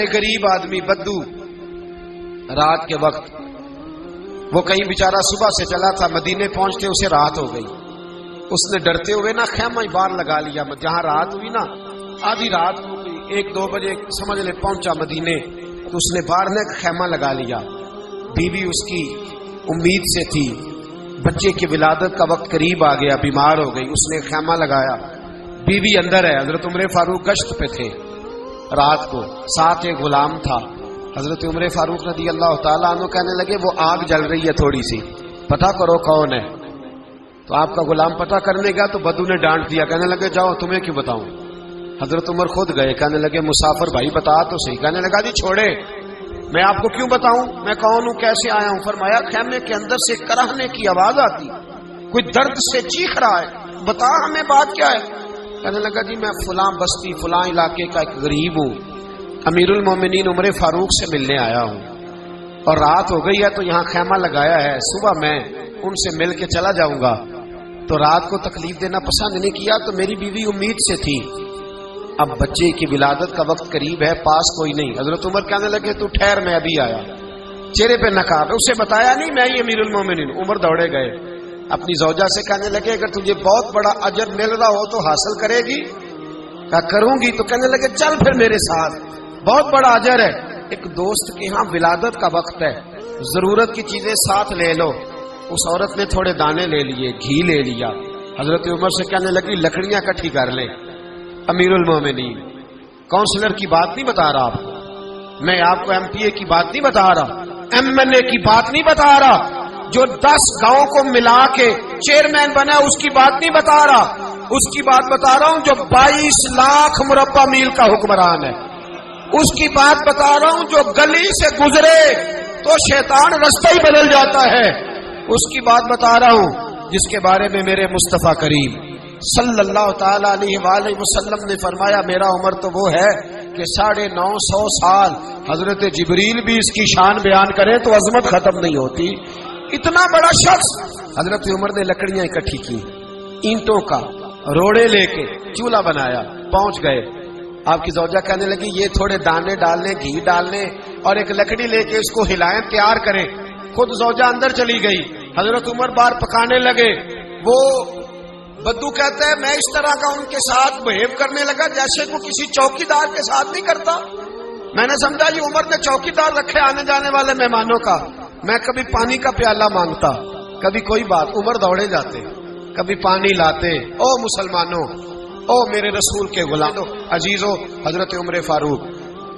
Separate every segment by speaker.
Speaker 1: ایک غریب آدمی بدو رات کے وقت وہ کہیں بیچارہ صبح سے چلا تھا، مدینے پہنچتے اسے رات ہو گئی. اس نے ڈرتے ہوئے نا خیمہ ہی باہر لگا لیا. جہاں رات ہوئی نا آدھی رات ہو گئی، 1-2 بجے سمجھ لے پہنچا مدینے، تو اس نے باہر نے خیمہ لگا لیا. بیوی اس کی امید سے تھی، بچے کی ولادت کا وقت قریب آ گیا، بیمار ہو گئی، اس نے خیمہ لگایا. بیوی اندر ہے، حضرت عمر فاروق گشت پہ تھے رات کو، ساتھ ایک غلام تھا. حضرت عمر فاروق رضی اللہ تعالیٰ عنہ کہنے لگے وہ آگ جل رہی ہے تھوڑی سی، پتہ کرو کون ہے. تو آپ کا غلام پتہ کرنے گیا تو بدو نے ڈانٹ دیا، کہنے لگے جاؤ تمہیں کیوں بتاؤں. حضرت عمر خود گئے، کہنے لگے مسافر بھائی بتا تو صحیح. کہنے لگا جی چھوڑے، میں آپ کو کیوں بتاؤں، میں کون ہوں، کیسے آیا ہوں. فرمایا خیمے کے اندر سے کراہنے کی آواز آتی، کوئی درد سے چیخ رہا ہے، بتا ہمیں بات کیا ہے. کہنے لگا جی میں فلاں بستی فلاں علاقے کا ایک غریب ہوں، امیر المومنین عمر فاروق سے ملنے آیا ہوں، اور رات ہو گئی ہے تو یہاں خیمہ لگایا ہے، صبح میں ان سے مل کے چلا جاؤں گا. تو رات کو تکلیف دینا پسند نہیں کیا، تو میری بیوی امید سے تھی، اب بچے کی ولادت کا وقت قریب ہے، پاس کوئی نہیں. حضرت عمر کہنے لگے تو ٹھہر میں ابھی آیا. چہرے پہ نقاب ہے، اسے بتایا نہیں میں ہی امیر المومنین. عمر دوڑے گئے، اپنی زوجہ سے کہنے لگے اگر تجھے بہت بڑا اجر مل رہا ہو تو حاصل کرے گی. کہا کروں گی. تو کہنے لگے چل پھر میرے ساتھ، بہت بڑا اجر ہے. ایک دوست کے ہاں ولادت کا وقت ہے، ضرورت کی چیزیں ساتھ لے لو. اس عورت نے تھوڑے دانے لے لیے، گھی لے لیا. حضرت عمر سے کہنے لگی لکڑیاں اکٹھی کر لیں. امیر المومنین کونسلر کی بات نہیں بتا رہا آپ کو، میں آپ کو ایم پی اے کی بات نہیں بتا رہا، ایم ایل اے کی بات نہیں بتا رہا، جو 10 گاؤں کو ملا کے چیئرمین بنا اس کی بات نہیں بتا رہا، اس کی بات بتا رہا ہوں جو 22 لاکھ مربع میل کا حکمران ہے. اس کی بات بتا رہا ہوں جو گلی سے گزرے تو شیطان رستہ ہی بدل جاتا ہے. اس کی بات بتا رہا ہوں جس کے بارے میں میرے مصطفیٰ کریم صلی اللہ تعالی علیہ وآلہ وسلم نے فرمایا میرا عمر تو وہ ہے کہ 950 سال حضرت جبریل بھی اس کی شان بیان کرے تو عظمت ختم نہیں ہوتی. اتنا بڑا شخص. حضرت عمر نے لکڑیاں اکٹھی کی، اینٹوں کا روڑے لے کے چولہا بنایا، پہنچ گئے. آپ کی زوجہ کہنے لگی یہ تھوڑے دانے ڈالنے، گھی ڈالنے اور ایک لکڑی لے کے اس کو ہلائیں، تیار کریں. خود زوجہ اندر چلی گئی، حضرت عمر باہر پکانے لگے. وہ بدو کہتا ہے میں اس طرح کا ان کے ساتھ بہیو کرنے لگا جیسے وہ کسی چوکی دار کے ساتھ نہیں کرتا. میں نے سمجھا یہ عمر نے چوکی دار رکھے آنے جانے والے مہمانوں کا. میں کبھی پانی کا پیالہ مانگتا، کبھی کوئی بات، عمر دوڑے جاتے، کبھی پانی لاتے. او مسلمانوں، او میرے رسول کے غلام عزیزو، حضرت عمر فاروق.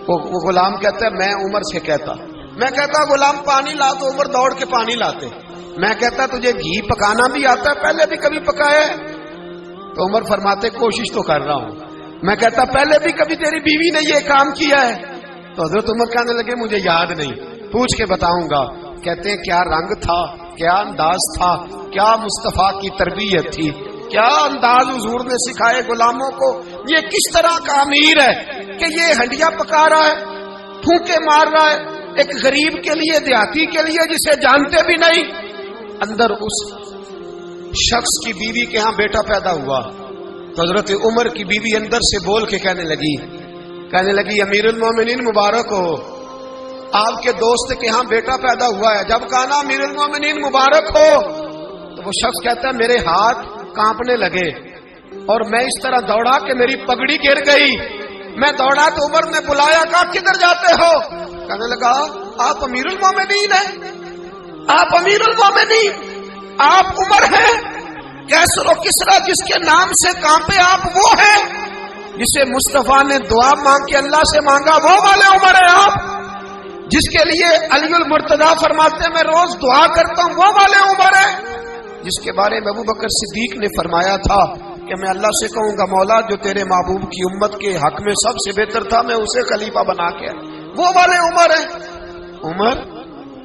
Speaker 1: وہ غلام کہتا ہے میں عمر سے کہتا، میں کہتا غلام پانی لا تو عمر دوڑ کے پانی لاتے. میں کہتا تجھے گھی پکانا بھی آتا ہے، پہلے بھی کبھی پکایا ہے؟ تو عمر فرماتے کوشش تو کر رہا ہوں. میں کہتا پہلے بھی کبھی تیری بیوی نے یہ کام کیا ہے؟ تو حضرت عمر کہنے لگے مجھے یاد نہیں، پوچھ کے بتاؤں گا. کہتے ہیں کیا رنگ تھا، کیا انداز تھا، کیا مصطفیٰ کی تربیت تھی، کیا انداز حضور نے سکھائے غلاموں کو. یہ کس طرح کا امیر ہے کہ یہ ہنڈیا پکا رہا ہے، پھونکے مار رہا ہے ایک غریب کے لیے، دیہاتی کے لیے جسے جانتے بھی نہیں. اندر اس شخص کی بیوی کے ہاں بیٹا پیدا ہوا تو حضرت عمر کی بیوی اندر سے بول کے کہنے لگی امیر المومنین مبارک ہو، آپ کے دوست کے ہاں بیٹا پیدا ہوا ہے. جب کہا نا امیر المومنین مبارک ہو تو وہ شخص کہتا ہے میرے ہاتھ کانپنے لگے اور میں اس طرح دوڑا کہ میری پگڑی گر گئی. میں دوڑا تو عمر نے بلایا، کہا کدھر جاتے ہو؟ کہنے لگا آپ امیر المومنین ہیں، آپ امیر المومنین، آپ عمر ہیں. کیسر و کسرا جس کے نام سے کانپے آپ وہ ہیں جسے مصطفیٰ نے دعا مانگ کے اللہ سے مانگا، وہ والے عمر ہیں آپ. جس کے لیے علی المرتضیٰ فرماتے ہیں میں روز دعا کرتا ہوں، وہ والے عمر ہیں. جس کے بارے میں ابوبکر صدیق نے فرمایا تھا کہ میں اللہ سے کہوں گا مولا جو تیرے محبوب کی امت کے حق میں سب سے بہتر تھا میں اسے خلیفہ بنا کے، وہ والے عمر ہیں. عمر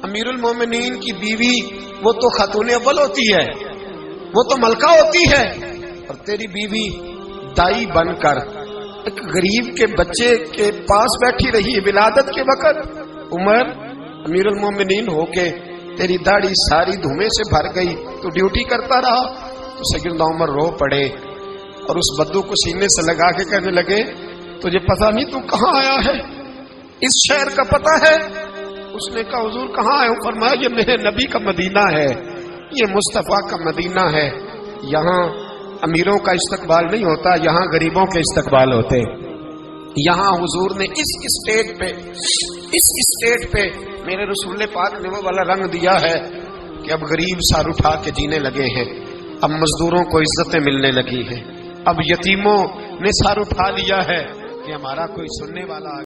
Speaker 1: امیر المومنین کی بیوی وہ تو خاتون اول ہوتی ہے، وہ تو ملکہ ہوتی ہے، اور تیری بیوی دائی بن کر ایک غریب کے بچے کے پاس بیٹھی رہی ولادت کے وقت. عمر امیر المومنین ہو کے تیری داڑھی ساری دھومے سے بھر گئی تو ڈیوٹی کرتا رہا. تو سیدنا عمر رو پڑے اور اس بدو کو سینے سے لگا کے کہنے لگے تجھے پتہ نہیں تو کہاں آیا ہے؟ اس شہر کا پتہ ہے؟ اس نے کہا حضور کہاں ہے؟ فرمایا یہ میرے نبی کا مدینہ ہے، یہ مصطفیٰ کا مدینہ ہے، یہاں امیروں کا استقبال نہیں ہوتا، یہاں غریبوں کے استقبال ہوتے۔ یہاں حضور نے اس اسٹیٹ پہ میرے رسول پاک نے وہ والا رنگ دیا ہے کہ اب غریب سر اٹھا کے جینے لگے ہیں، اب مزدوروں کو عزتیں ملنے لگی ہیں، اب یتیموں نے سر اٹھا لیا ہے کہ ہمارا کوئی سننے والا